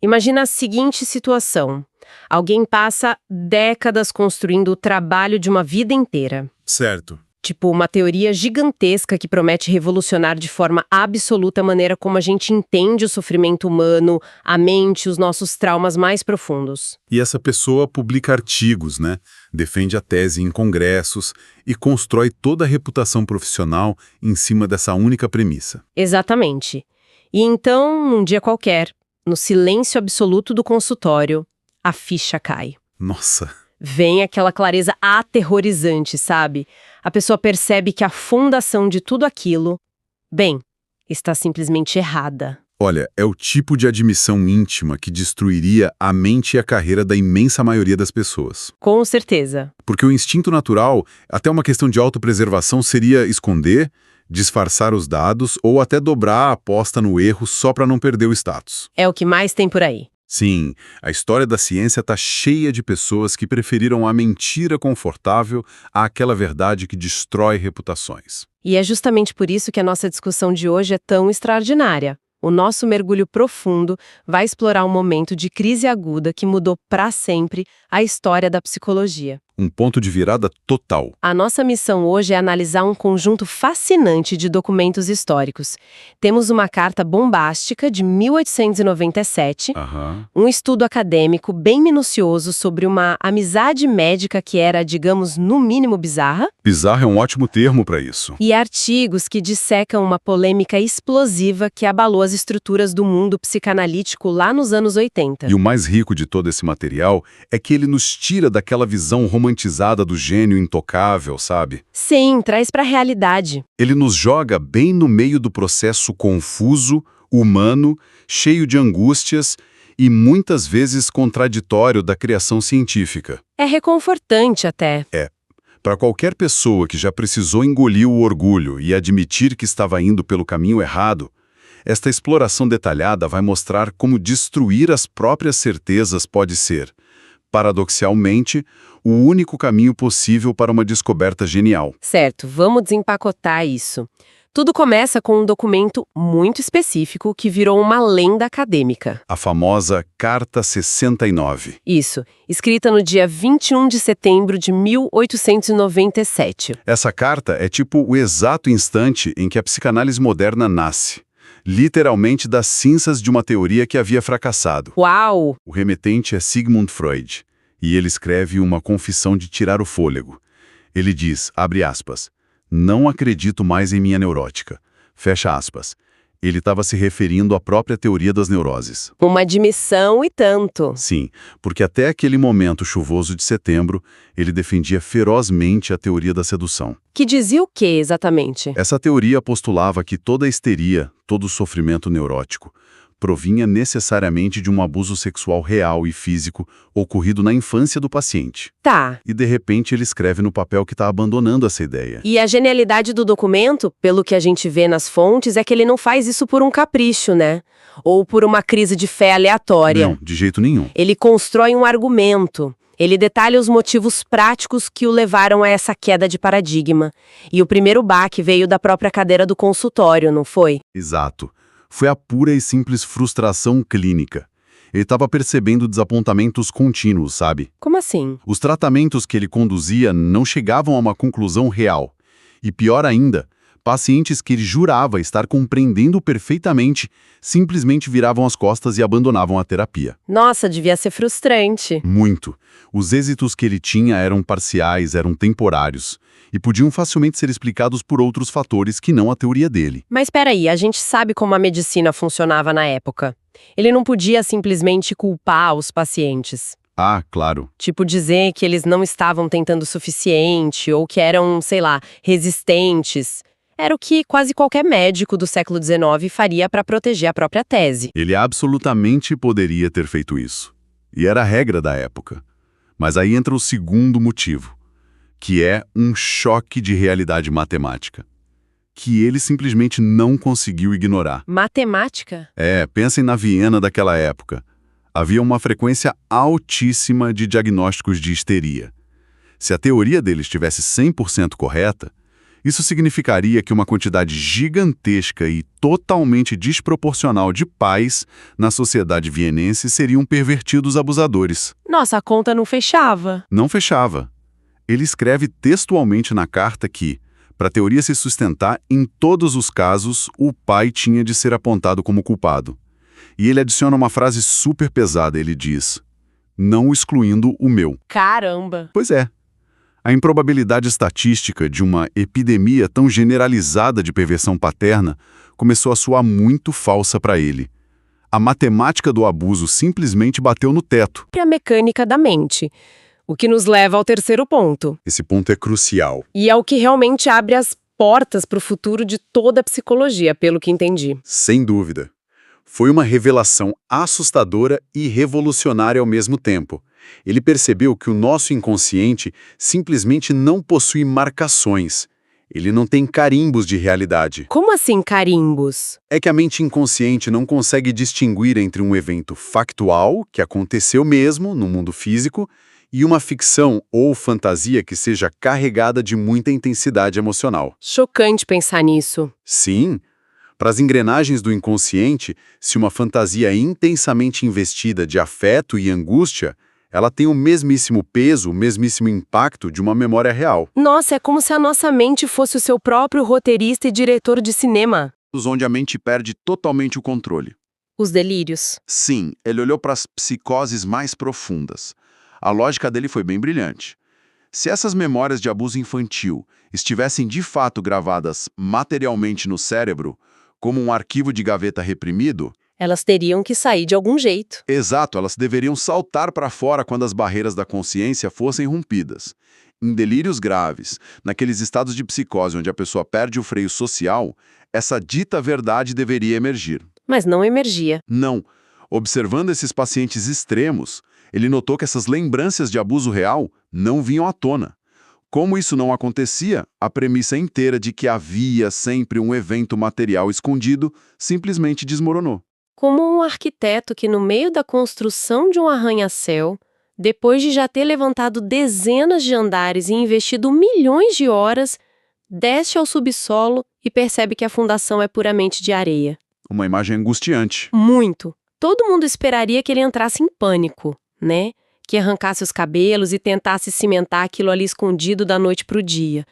Imagina a seguinte situação. Alguém passa décadas construindo o trabalho de uma vida inteira. Certo. Tipo, uma teoria gigantesca que promete revolucionar de forma absoluta a maneira como a gente entende o sofrimento humano, a mente, os nossos traumas mais profundos. E essa pessoa publica artigos, né? Defende a tese em congressos e constrói toda a reputação profissional em cima dessa única premissa. Exatamente. E então, num dia qualquer, no silêncio absoluto do consultório, a ficha cai. Nossa! Vem aquela clareza aterrorizante, sabe? A pessoa percebe que a fundação de tudo aquilo, bem, está simplesmente errada. Olha, é o tipo de admissão íntima que destruiria a mente e a carreira da imensa maioria das pessoas. Com certeza. Porque o instinto natural, até uma questão de autopreservação, seria esconder, disfarçar os dados ou até dobrar a aposta no erro só para não perder o status. É o que mais tem por aí. Sim, a história da ciência está cheia de pessoas que preferiram a mentira confortável àquela verdade que destrói reputações. E é justamente por isso que a nossa discussão de hoje é tão extraordinária. O nosso mergulho profundo vai explorar um momento de crise aguda que mudou para sempre a história da psicologia. Um ponto de virada total. A nossa missão hoje é analisar um conjunto fascinante de documentos históricos. Temos uma carta bombástica de 1897, um estudo acadêmico bem minucioso sobre uma amizade médica que era, digamos, no mínimo bizarra. Bizarro é um ótimo termo para isso. E artigos que dissecam uma polêmica explosiva que abalou as estruturas do mundo psicanalítico lá nos anos 80. E o mais rico de todo esse material é que ele nos tira daquela visão romantizada do gênio intocável, sabe? Sim, traz para a realidade. Ele nos joga bem no meio do processo confuso, humano, cheio de angústias e muitas vezes contraditório da criação científica. É reconfortante até. Para qualquer pessoa que já precisou engolir o orgulho e admitir que estava indo pelo caminho errado, esta exploração detalhada vai mostrar como destruir as próprias certezas pode ser, paradoxalmente, o único caminho possível para uma descoberta genial. Certo, vamos desempacotar isso. Tudo começa com um documento muito específico que virou uma lenda acadêmica. A famosa Carta 69. Isso, escrita no dia 21 de setembro de 1897. Essa carta é tipo o exato instante em que a psicanálise moderna nasce. Literalmente das cinzas de uma teoria que havia fracassado. Uau! O remetente é Sigmund Freud, e ele escreve uma confissão de tirar o fôlego. Ele diz, abre aspas, não acredito mais em minha neurótica. Fecha aspas. Ele estava se referindo à própria teoria das neuroses. Uma admissão e tanto. Sim, porque até aquele momento chuvoso de setembro, ele defendia ferozmente a teoria da sedução. Que dizia o quê, exatamente? Essa teoria postulava que toda a histeria, todo o sofrimento neurótico, provinha necessariamente de um abuso sexual real e físico ocorrido na infância do paciente. Tá. E de repente ele escreve no papel que está abandonando essa ideia. E a genialidade do documento, pelo que a gente vê nas fontes, é que ele não faz isso por um capricho, né? Ou por uma crise de fé aleatória. Não, de jeito nenhum. Ele constrói um argumento. Ele detalha os motivos práticos que o levaram a essa queda de paradigma. E o primeiro baque veio da própria cadeira do consultório, não foi? Exato. Foi a pura e simples frustração clínica. Ele estava percebendo desapontamentos contínuos, sabe? Como assim? Os tratamentos que ele conduzia não chegavam a uma conclusão real. E pior ainda, pacientes que ele jurava estar compreendendo perfeitamente simplesmente viravam as costas e abandonavam a terapia. Nossa, devia ser frustrante. Muito. Os êxitos que ele tinha eram parciais, eram temporários. E podiam facilmente ser explicados por outros fatores que não a teoria dele. Mas peraí, a gente sabe como a medicina funcionava na época. Ele não podia simplesmente culpar os pacientes. Ah, claro. Tipo dizer que eles não estavam tentando o suficiente ou que eram, sei lá, resistentes. Era o que quase qualquer médico do século XIX faria para proteger a própria tese. Ele absolutamente poderia ter feito isso. E era a regra da época. Mas aí entra o segundo motivo, que é um choque de realidade matemática, que ele simplesmente não conseguiu ignorar. Matemática? Pensem na Viena daquela época. Havia uma frequência altíssima de diagnósticos de histeria. Se a teoria dele estivesse 100% correta, Isso significaria que uma quantidade gigantesca e totalmente desproporcional de pais na sociedade vienense seriam pervertidos abusadores. Nossa, a conta não fechava. Não fechava. Ele escreve textualmente na carta que, para a teoria se sustentar, em todos os casos, o pai tinha de ser apontado como culpado. E ele adiciona uma frase super pesada, ele diz, não excluindo o meu. Caramba! Pois é. A improbabilidade estatística de uma epidemia tão generalizada de perversão paterna começou a soar muito falsa para ele. A matemática do abuso simplesmente bateu no teto. E a mecânica da mente. O que nos leva ao terceiro ponto. Esse ponto é crucial. E é o que realmente abre as portas para o futuro de toda a psicologia, pelo que entendi. Sem dúvida. Foi uma revelação assustadora e revolucionária ao mesmo tempo. Ele percebeu que o nosso inconsciente simplesmente não possui marcações. Ele não tem carimbos de realidade. Como assim carimbos? É que a mente inconsciente não consegue distinguir entre um evento factual, que aconteceu mesmo no mundo físico, e uma ficção ou fantasia que seja carregada de muita intensidade emocional. Chocante pensar nisso. Sim. Para as engrenagens do inconsciente, se uma fantasia é intensamente investida de afeto e angústia, ela tem o mesmíssimo peso, o mesmíssimo impacto de uma memória real. Nossa, é como se a nossa mente fosse o seu próprio roteirista e diretor de cinema. Onde a mente perde totalmente o controle. Os delírios. Sim, ele olhou para as psicoses mais profundas. A lógica dele foi bem brilhante. Se essas memórias de abuso infantil estivessem de fato gravadas materialmente no cérebro, como um arquivo de gaveta reprimido, Elas teriam que sair de algum jeito. exato, elas deveriam saltar para fora quando as barreiras da consciência fossem rompidas. Em delírios graves, naqueles estados de psicose onde a pessoa perde o freio social, essa dita verdade deveria emergir. Mas não emergia. Não. Observando esses pacientes extremos, ele notou que essas lembranças de abuso real não vinham à tona. Como isso não acontecia, a premissa inteira de que havia sempre um evento material escondido simplesmente desmoronou. Como um arquiteto que, no meio da construção de um arranha-céu, depois de já ter levantado dezenas de andares e investido milhões de horas, desce ao subsolo e percebe que a fundação é puramente de areia. Uma imagem angustiante. Muito. Todo mundo esperaria que ele entrasse em pânico, né? Que arrancasse os cabelos e tentasse cimentar aquilo ali escondido da noite para o dia.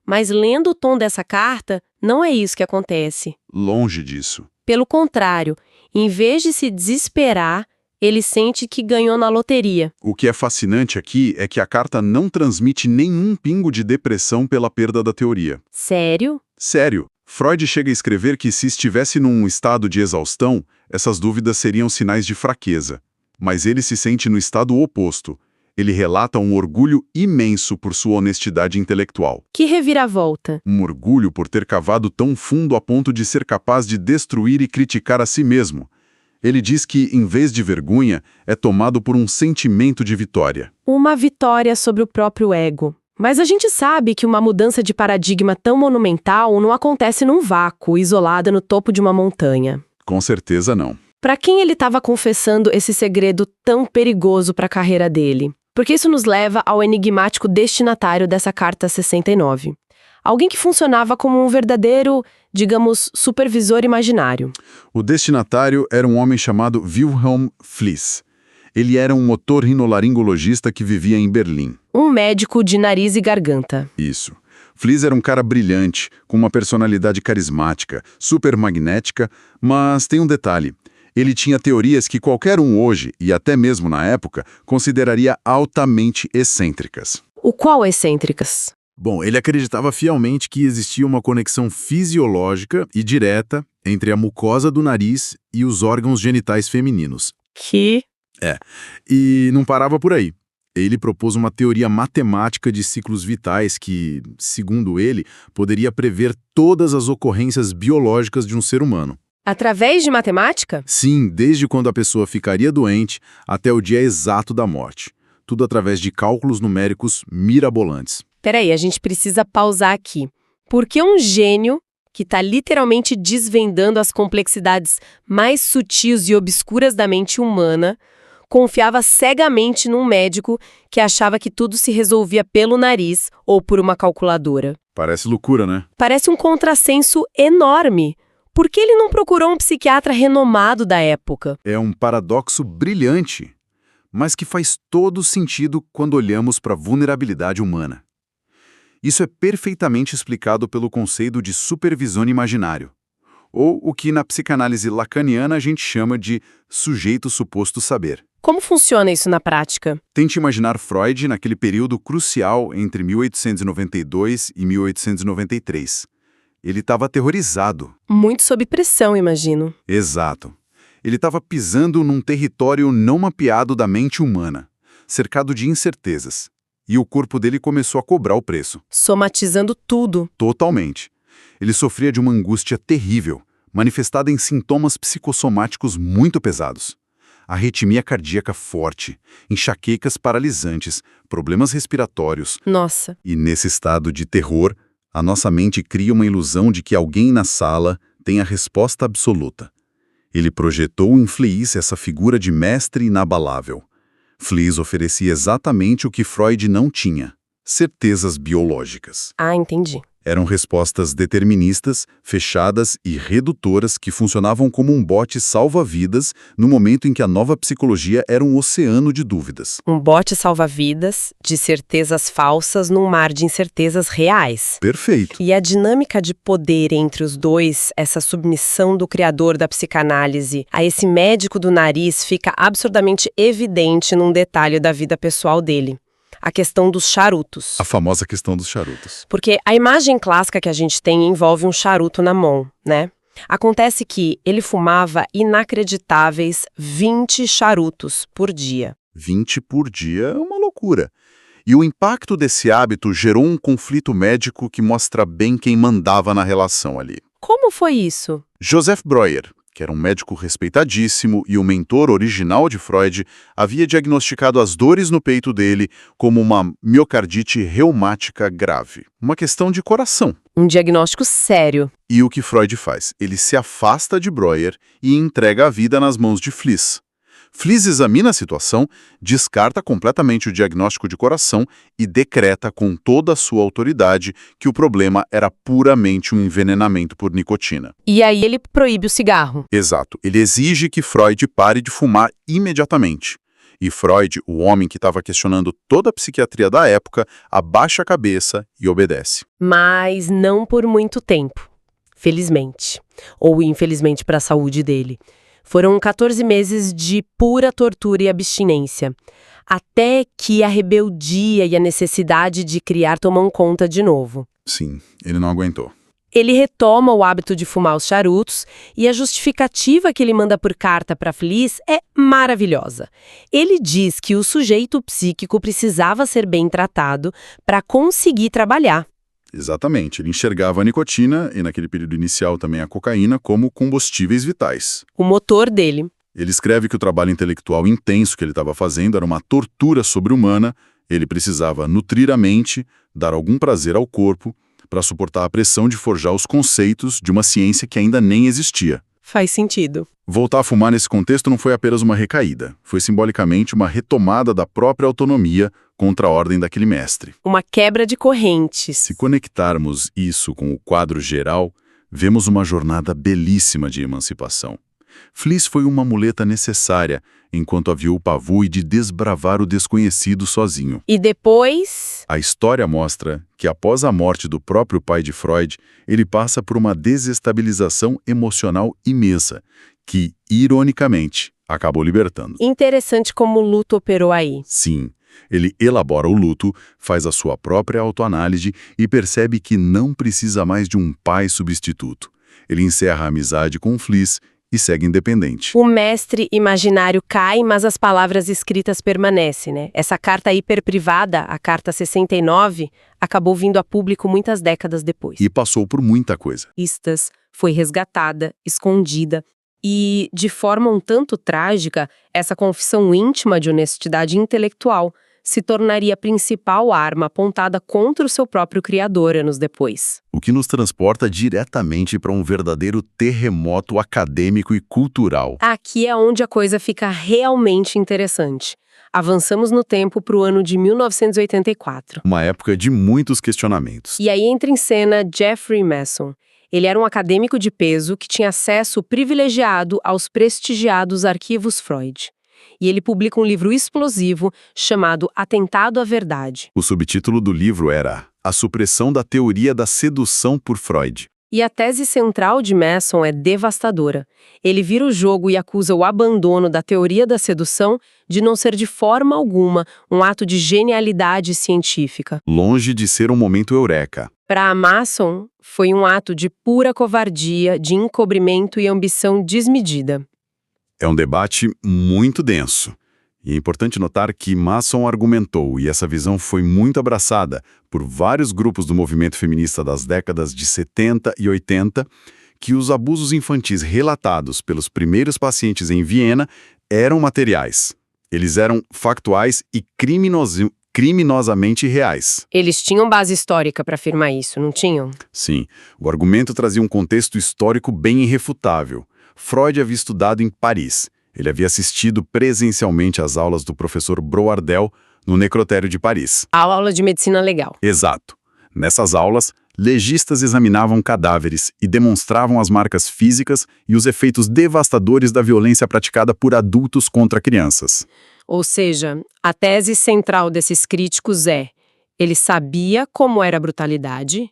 Mas lendo o tom dessa carta, não é isso que acontece. Longe disso. Pelo contrário, em vez de se desesperar, ele sente que ganhou na loteria. O que é fascinante aqui é que a carta não transmite nenhum pingo de depressão pela perda da teoria. Sério? Sério, Freud chega a escrever que se estivesse num estado de exaustão, essas dúvidas seriam sinais de fraqueza. Mas ele se sente no estado oposto. Ele relata um orgulho imenso por sua honestidade intelectual. Que reviravolta. Um orgulho por ter cavado tão fundo a ponto de ser capaz de destruir e criticar a si mesmo. Ele diz que, em vez de vergonha, é tomado por um sentimento de vitória. Uma vitória sobre o próprio ego. Mas a gente sabe que uma mudança de paradigma tão monumental não acontece num vácuo, isolada no topo de uma montanha. Com certeza não. Para quem ele estava confessando esse segredo tão perigoso para a carreira dele? Porque isso nos leva ao enigmático destinatário dessa carta 69. Alguém que funcionava como um verdadeiro, digamos, supervisor imaginário. O destinatário era um homem chamado Wilhelm Fliess. Ele era um otorrinolaringologista que vivia em Berlim. Um médico de nariz e garganta. Isso. Fliess era um cara brilhante, com uma personalidade carismática, super magnética, mas tem um detalhe. Ele tinha teorias que qualquer um hoje, e até mesmo na época, consideraria altamente excêntricas. O qual excêntricas? Bom, ele acreditava fielmente que existia uma conexão fisiológica e direta entre a mucosa do nariz e os órgãos genitais femininos. Que? E não parava por aí. Ele propôs uma teoria matemática de ciclos vitais que, segundo ele, poderia prever todas as ocorrências biológicas de um ser humano. Através de matemática? Sim, desde quando a pessoa ficaria doente até o dia exato da morte. Tudo através de cálculos numéricos mirabolantes. Peraí, a gente precisa pausar aqui. Porque um gênio, que está literalmente desvendando as complexidades mais sutis e obscuras da mente humana, confiava cegamente num médico que achava que tudo se resolvia pelo nariz ou por uma calculadora. Parece loucura, né? Parece um contrassenso enorme. Por que ele não procurou um psiquiatra renomado da época? É um paradoxo brilhante, mas que faz todo sentido quando olhamos para a vulnerabilidade humana. Isso é perfeitamente explicado pelo conceito de supervisão imaginário, ou o que na psicanálise lacaniana a gente chama de sujeito suposto saber. Como funciona isso na prática? Tente imaginar Freud naquele período crucial entre 1892 e 1893. Ele estava aterrorizado. Muito sob pressão, imagino. Exato. Ele estava pisando num território não mapeado da mente humana, cercado de incertezas. E o corpo dele começou a cobrar o preço. Somatizando tudo. Totalmente. Ele sofria de uma angústia terrível, manifestada em sintomas psicossomáticos muito pesados. Arritmia cardíaca forte, enxaquecas paralisantes, problemas respiratórios. Nossa. E nesse estado de terror, a nossa mente cria uma ilusão de que alguém na sala tem a resposta absoluta. Ele projetou em Fliess essa figura de mestre inabalável. Fliess oferecia exatamente o que Freud não tinha: certezas biológicas. Ah, entendi. Eram respostas deterministas, fechadas e redutoras que funcionavam como um bote salva-vidas no momento em que a nova psicologia era um oceano de dúvidas. Um bote salva-vidas de certezas falsas num mar de incertezas reais. Perfeito. E a dinâmica de poder entre os dois, essa submissão do criador da psicanálise a esse médico do nariz, fica absurdamente evidente num detalhe da vida pessoal dele. A questão dos charutos. A famosa questão dos charutos. Porque a imagem clássica que a gente tem envolve um charuto na mão, né? Acontece que ele fumava inacreditáveis 20 charutos por dia. 20 por dia é uma loucura. E o impacto desse hábito gerou um conflito médico que mostra bem quem mandava na relação ali. Como foi isso? Joseph Breuer, que era um médico respeitadíssimo e o mentor original de Freud, havia diagnosticado as dores no peito dele como uma miocardite reumática grave, uma questão de coração. Um diagnóstico sério. E o que Freud faz? Ele se afasta de Breuer e entrega a vida nas mãos de Fliess. Fliess examina a situação, descarta completamente o diagnóstico de coração e decreta com toda a sua autoridade que o problema era puramente um envenenamento por nicotina. E aí ele proíbe o cigarro. Exato. Ele exige que Freud pare de fumar imediatamente. E Freud, o homem que estava questionando toda a psiquiatria da época, abaixa a cabeça e obedece. Mas não por muito tempo. Felizmente. Ou infelizmente para a saúde dele. Foram 14 meses de pura tortura e abstinência, até que a rebeldia e a necessidade de criar tomam conta de novo. Sim, ele não aguentou. Ele retoma o hábito de fumar os charutos e a justificativa que ele manda por carta para Fliess é maravilhosa. Ele diz que o sujeito psíquico precisava ser bem tratado para conseguir trabalhar. Exatamente, ele enxergava a nicotina e, naquele período inicial, também a cocaína como combustíveis vitais. O motor dele. Ele escreve que o trabalho intelectual intenso que ele estava fazendo era uma tortura sobre-humana, ele precisava nutrir a mente, dar algum prazer ao corpo, para suportar a pressão de forjar os conceitos de uma ciência que ainda nem existia. Faz sentido. Voltar a fumar nesse contexto não foi apenas uma recaída, foi simbolicamente uma retomada da própria autonomia contra a ordem daquele mestre. Uma quebra de correntes. Se conectarmos isso com o quadro geral, vemos uma jornada belíssima de emancipação. Fliess foi uma muleta necessária enquanto havia o pavor de desbravar o desconhecido sozinho. E depois? A história mostra que, após a morte do próprio pai de Freud, ele passa por uma desestabilização emocional imensa, que, ironicamente, acabou libertando. Interessante como o luto operou aí. Sim, ele elabora o luto, faz a sua própria autoanálise e percebe que não precisa mais de um pai substituto. Ele encerra a amizade com Fliess e segue independente. O mestre imaginário cai, mas as palavras escritas permanecem, né? Essa carta hiperprivada, a carta 69, acabou vindo a público muitas décadas depois. E passou por muita coisa. Foi resgatada, escondida. E, de forma um tanto trágica, essa confissão íntima de honestidade intelectual se tornaria a principal arma apontada contra o seu próprio criador anos depois. O que nos transporta diretamente para um verdadeiro terremoto acadêmico e cultural. Aqui é onde a coisa fica realmente interessante. Avançamos no tempo para o ano de 1984. Uma época de muitos questionamentos. E aí entra em cena Jeffrey Masson. Ele era um acadêmico de peso que tinha acesso privilegiado aos prestigiados arquivos Freud. E ele publica um livro explosivo chamado Atentado à Verdade. O subtítulo do livro era A Supressão da Teoria da Sedução por Freud. E a tese central de Masson é devastadora. Ele vira o jogo e acusa o abandono da teoria da sedução de não ser de forma alguma um ato de genialidade científica. Longe de ser um momento eureka. Para Masson, foi um ato de pura covardia, de encobrimento e ambição desmedida. É um debate muito denso. E é importante notar que Masson argumentou, e essa visão foi muito abraçada por vários grupos do movimento feminista das décadas de 70 e 80, que os abusos infantis relatados pelos primeiros pacientes em Viena eram materiais. Eles eram factuais e criminosamente reais. Eles tinham base histórica para afirmar isso, não tinham? Sim, o argumento trazia um contexto histórico bem irrefutável. Freud havia estudado em Paris. Ele havia assistido presencialmente às aulas do professor Brouardel no necrotério de Paris. A aula de medicina legal. Exato. Nessas aulas, legistas examinavam cadáveres e demonstravam as marcas físicas e os efeitos devastadores da violência praticada por adultos contra crianças. Ou seja, a tese central desses críticos é: ele sabia como era a brutalidade,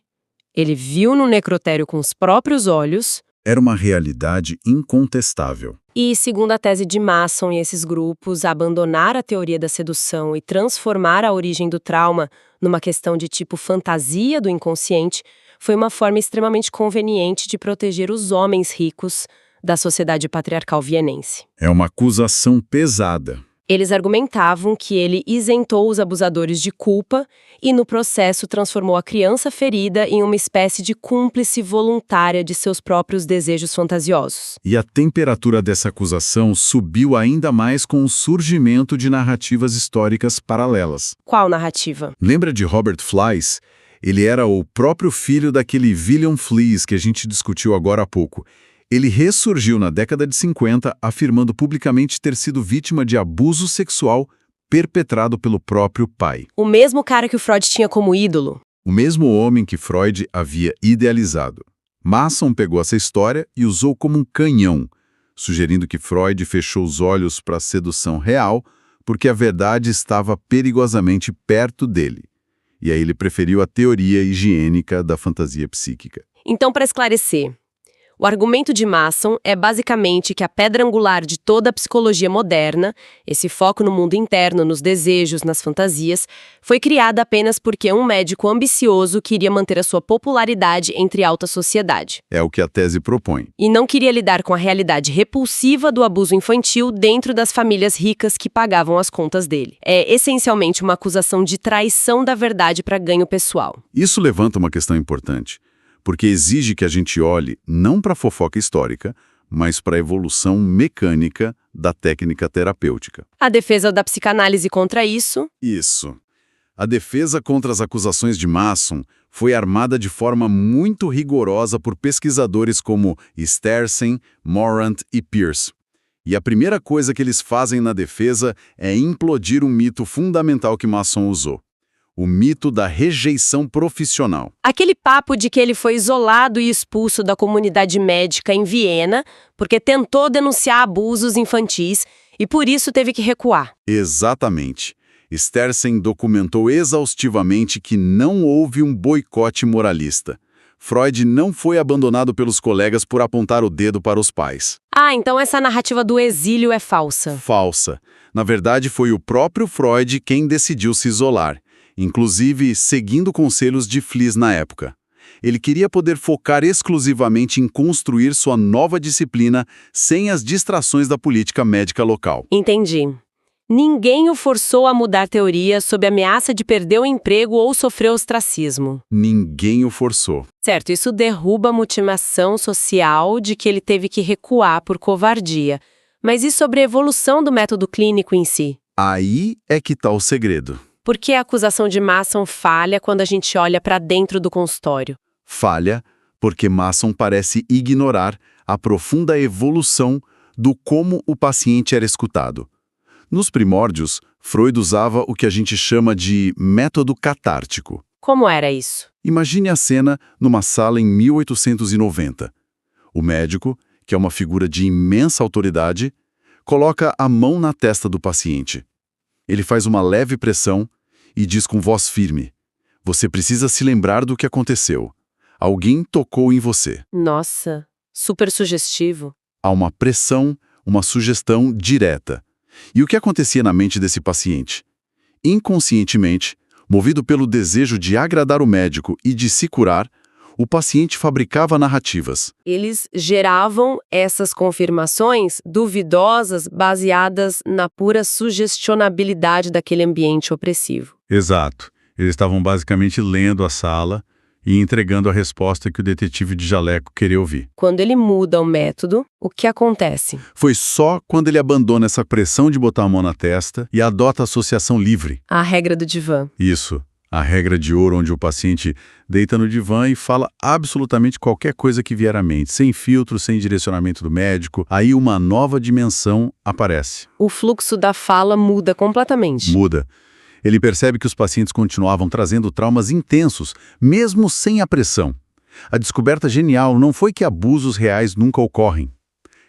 ele viu no necrotério com os próprios olhos. Era uma realidade incontestável. E, segundo a tese de Masson e esses grupos, abandonar a teoria da sedução e transformar a origem do trauma numa questão de tipo fantasia do inconsciente foi uma forma extremamente conveniente de proteger os homens ricos da sociedade patriarcal vienense. É uma acusação pesada. Eles argumentavam que ele isentou os abusadores de culpa e, no processo, transformou a criança ferida em uma espécie de cúmplice voluntária de seus próprios desejos fantasiosos. E a temperatura dessa acusação subiu ainda mais com o surgimento de narrativas históricas paralelas. Qual narrativa? Lembra de Robert Flies? Ele era o próprio filho daquele William Flies que a gente discutiu agora há pouco. Ele ressurgiu na década de 50, afirmando publicamente ter sido vítima de abuso sexual perpetrado pelo próprio pai. O mesmo cara que o Freud tinha como ídolo. O mesmo homem que Freud havia idealizado. Masson pegou essa história e usou como um canhão, sugerindo que Freud fechou os olhos para a sedução real porque a verdade estava perigosamente perto dele. E aí ele preferiu a teoria higiênica da fantasia psíquica. Então, para esclarecer, o argumento de Masson é basicamente que a pedra angular de toda a psicologia moderna, esse foco no mundo interno, nos desejos, nas fantasias, foi criada apenas porque um médico ambicioso queria manter a sua popularidade entre a alta sociedade. É o que a tese propõe. E não queria lidar com a realidade repulsiva do abuso infantil dentro das famílias ricas que pagavam as contas dele. É essencialmente uma acusação de traição da verdade para ganho pessoal. Isso levanta uma questão importante, porque exige que a gente olhe não para a fofoca histórica, mas para a evolução mecânica da técnica terapêutica. A defesa da psicanálise contra isso? Isso. A defesa contra as acusações de Masson foi armada de forma muito rigorosa por pesquisadores como Stersen, Morant e Peirce. E a primeira coisa que eles fazem na defesa é implodir um mito fundamental que Masson usou. O mito da rejeição profissional. Aquele papo de que ele foi isolado e expulso da comunidade médica em Viena porque tentou denunciar abusos infantis e por isso teve que recuar. Exatamente. Stersen documentou exaustivamente que não houve um boicote moralista. Freud não foi abandonado pelos colegas por apontar o dedo para os pais. Ah, então essa narrativa do exílio é falsa. Falsa. Na verdade, foi o próprio Freud quem decidiu se isolar, inclusive seguindo conselhos de Flies na época. Ele queria poder focar exclusivamente em construir sua nova disciplina sem as distrações da política médica local. Entendi. Ninguém o forçou a mudar teoria sob ameaça de perder o emprego ou sofrer ostracismo. Ninguém o forçou. Certo, isso derruba a motivação social de que ele teve que recuar por covardia. Mas e sobre a evolução do método clínico em si? Aí é que está o segredo. Por que a acusação de Mason falha quando a gente olha para dentro do consultório? Falha porque Mason parece ignorar a profunda evolução do como o paciente era escutado. Nos primórdios, Freud usava o que a gente chama de método catártico. Como era isso? Imagine a cena numa sala em 1890. O médico, que é uma figura de imensa autoridade, coloca a mão na testa do paciente. Ele faz uma leve pressão e diz com voz firme: "Você precisa se lembrar do que aconteceu. Alguém tocou em você." Nossa, super sugestivo. Há uma pressão, uma sugestão direta. E o que acontecia na mente desse paciente? Inconscientemente, movido pelo desejo de agradar o médico e de se curar, o paciente fabricava narrativas. Eles geravam essas confirmações duvidosas baseadas na pura sugestionabilidade daquele ambiente opressivo. Exato. Eles estavam basicamente lendo a sala e entregando a resposta que o detetive de jaleco queria ouvir. Quando ele muda o método, o que acontece? Foi só quando ele abandona essa pressão de botar a mão na testa e adota a associação livre. A regra do divã. Isso. A regra de ouro onde o paciente deita no divã e fala absolutamente qualquer coisa que vier à mente, sem filtro, sem direcionamento do médico. Aí uma nova dimensão aparece. O fluxo da fala muda completamente. Muda. Ele percebe que os pacientes continuavam trazendo traumas intensos, mesmo sem a pressão. A descoberta genial não foi que abusos reais nunca ocorrem.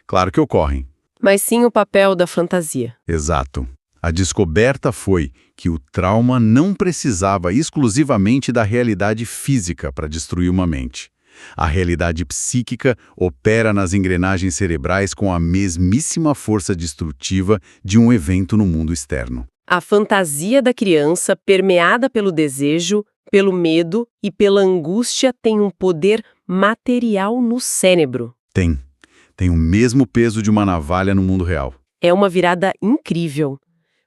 Claro que ocorrem. Mas sim o papel da fantasia. Exato. A descoberta foi que o trauma não precisava exclusivamente da realidade física para destruir uma mente. A realidade psíquica opera nas engrenagens cerebrais com a mesmíssima força destrutiva de um evento no mundo externo. A fantasia da criança, permeada pelo desejo, pelo medo e pela angústia, tem um poder material no cérebro. Tem. Tem o mesmo peso de uma navalha no mundo real. É uma virada incrível.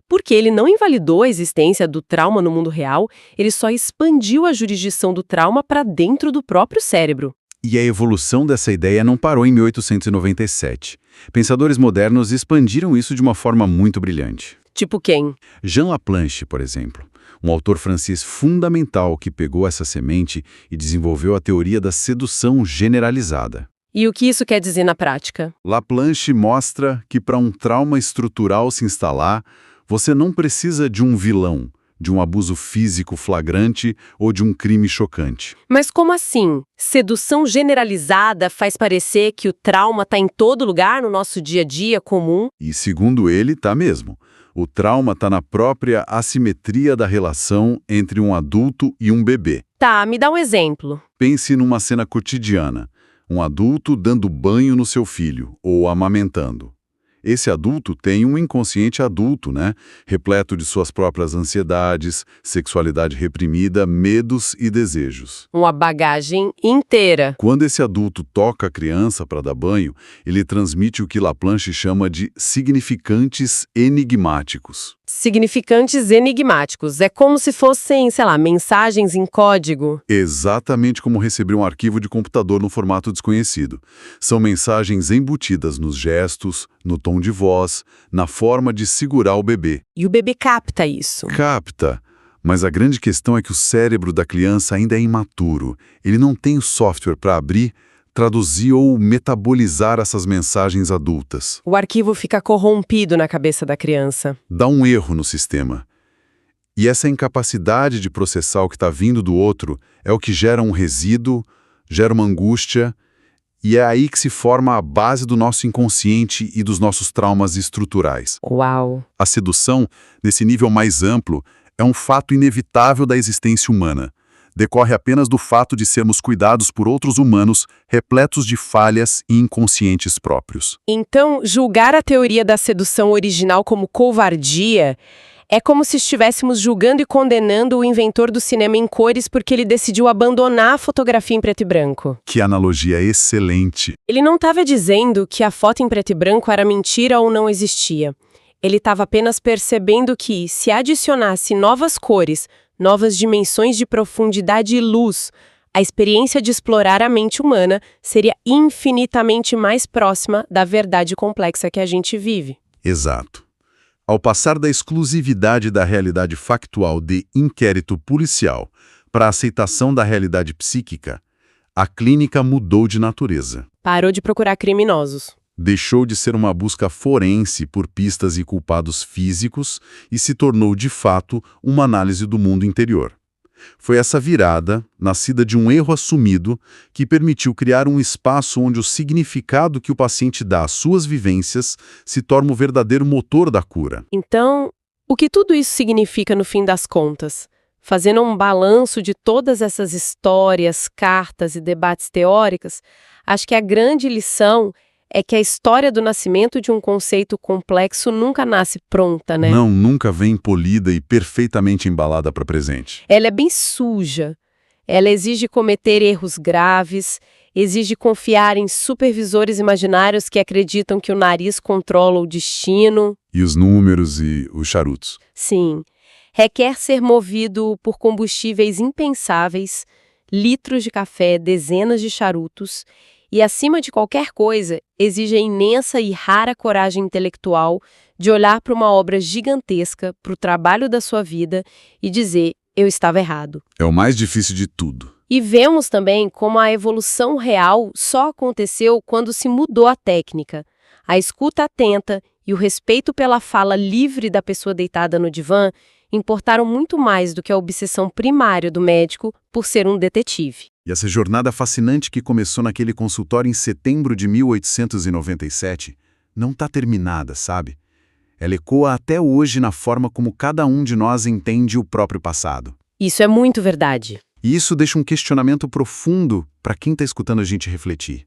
Porque ele não invalidou a existência do trauma no mundo real, ele só expandiu a jurisdição do trauma para dentro do próprio cérebro. E a evolução dessa ideia não parou em 1897. Pensadores modernos expandiram isso de uma forma muito brilhante. Tipo quem? Jean Laplanche, por exemplo, um autor francês fundamental que pegou essa semente e desenvolveu a teoria da sedução generalizada. E o que isso quer dizer na prática? Laplanche mostra que para um trauma estrutural se instalar, você não precisa de um vilão, de um abuso físico flagrante ou de um crime chocante. Mas como assim? Sedução generalizada faz parecer que o trauma está em todo lugar no nosso dia a dia comum? E segundo ele, está mesmo. O trauma está na própria assimetria da relação entre um adulto e um bebê. Tá, me dá um exemplo. Pense numa cena cotidiana. Um adulto dando banho no seu filho ou amamentando. Esse adulto tem um inconsciente adulto, né? Repleto de suas próprias ansiedades, sexualidade reprimida, medos e desejos. Uma bagagem inteira. Quando esse adulto toca a criança para dar banho, ele transmite o que Laplanche chama de significantes enigmáticos. Significantes enigmáticos. É como se fossem, sei lá, mensagens em código. Exatamente como receber um arquivo de computador no formato desconhecido. São mensagens embutidas nos gestos, no tom de voz, na forma de segurar o bebê. E o bebê capta isso. Capta. Mas a grande questão é que o cérebro da criança ainda é imaturo. Ele não tem o software para abrir, traduzir ou metabolizar essas mensagens adultas. O arquivo fica corrompido na cabeça da criança. Dá um erro no sistema. E essa incapacidade de processar o que está vindo do outro é o que gera um resíduo, gera uma angústia, e é aí que se forma a base do nosso inconsciente e dos nossos traumas estruturais. Uau! A sedução, nesse nível mais amplo, é um fato inevitável da existência humana. Decorre apenas do fato de sermos cuidados por outros humanos, repletos de falhas e inconscientes próprios. Então, julgar a teoria da sedução original como covardia é como se estivéssemos julgando e condenando o inventor do cinema em cores porque ele decidiu abandonar a fotografia em preto e branco. Que analogia excelente! Ele não estava dizendo que a foto em preto e branco era mentira ou não existia. Ele estava apenas percebendo que, se adicionasse novas cores, novas dimensões de profundidade e luz, a experiência de explorar a mente humana seria infinitamente mais próxima da verdade complexa que a gente vive. Exato. Ao passar da exclusividade da realidade factual de inquérito policial para a aceitação da realidade psíquica, a clínica mudou de natureza. Parou de procurar criminosos. Deixou de ser uma busca forense por pistas e culpados físicos e se tornou, de fato, uma análise do mundo interior. Foi essa virada, nascida de um erro assumido, que permitiu criar um espaço onde o significado que o paciente dá às suas vivências se torna o verdadeiro motor da cura. Então, o que tudo isso significa no fim das contas? Fazendo um balanço de todas essas histórias, cartas e debates teóricos, acho que a grande lição é que a história do nascimento de um conceito complexo nunca nasce pronta, né? Não, nunca vem polida e perfeitamente embalada para presente. Ela é bem suja. Ela exige cometer erros graves, exige confiar em supervisores imaginários que acreditam que o nariz controla o destino. E os números e os charutos. Sim. Requer ser movido por combustíveis impensáveis, litros de café, dezenas de charutos. E, acima de qualquer coisa, exige a imensa e rara coragem intelectual de olhar para uma obra gigantesca, para o trabalho da sua vida e dizer, eu estava errado. É o mais difícil de tudo. E vemos também como a evolução real só aconteceu quando se mudou a técnica. A escuta atenta e o respeito pela fala livre da pessoa deitada no divã importaram muito mais do que a obsessão primária do médico por ser um detetive. E essa jornada fascinante que começou naquele consultório em setembro de 1897 não está terminada, sabe? Ela ecoa até hoje na forma como cada um de nós entende o próprio passado. Isso é muito verdade. E isso deixa um questionamento profundo para quem está escutando a gente refletir.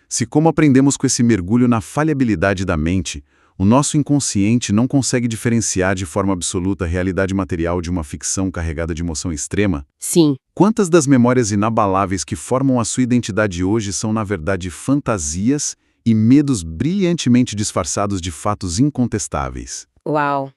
Se, como aprendemos com esse mergulho na falhabilidade da mente, o nosso inconsciente não consegue diferenciar de forma absoluta a realidade material de uma ficção carregada de emoção extrema? Sim. Quantas das memórias inabaláveis que formam a sua identidade hoje são, na verdade, fantasias e medos brilhantemente disfarçados de fatos incontestáveis? Uau!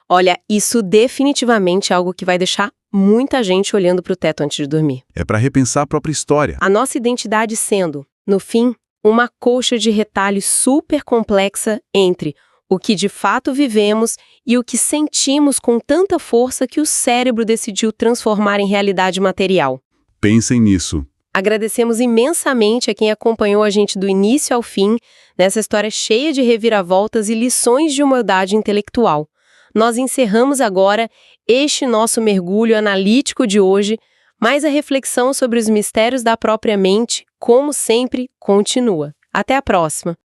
Olha, isso definitivamente é algo que vai deixar muita gente olhando para o teto antes de dormir. É para repensar a própria história. A nossa identidade sendo, no fim, uma colcha de retalhos super complexa entre o que de fato vivemos e o que sentimos com tanta força que o cérebro decidiu transformar em realidade material. Pensem nisso. Agradecemos imensamente a quem acompanhou a gente do início ao fim nessa história cheia de reviravoltas e lições de humildade intelectual. Nós encerramos agora este nosso mergulho analítico de hoje, mas a reflexão sobre os mistérios da própria mente, como sempre, continua. Até a próxima!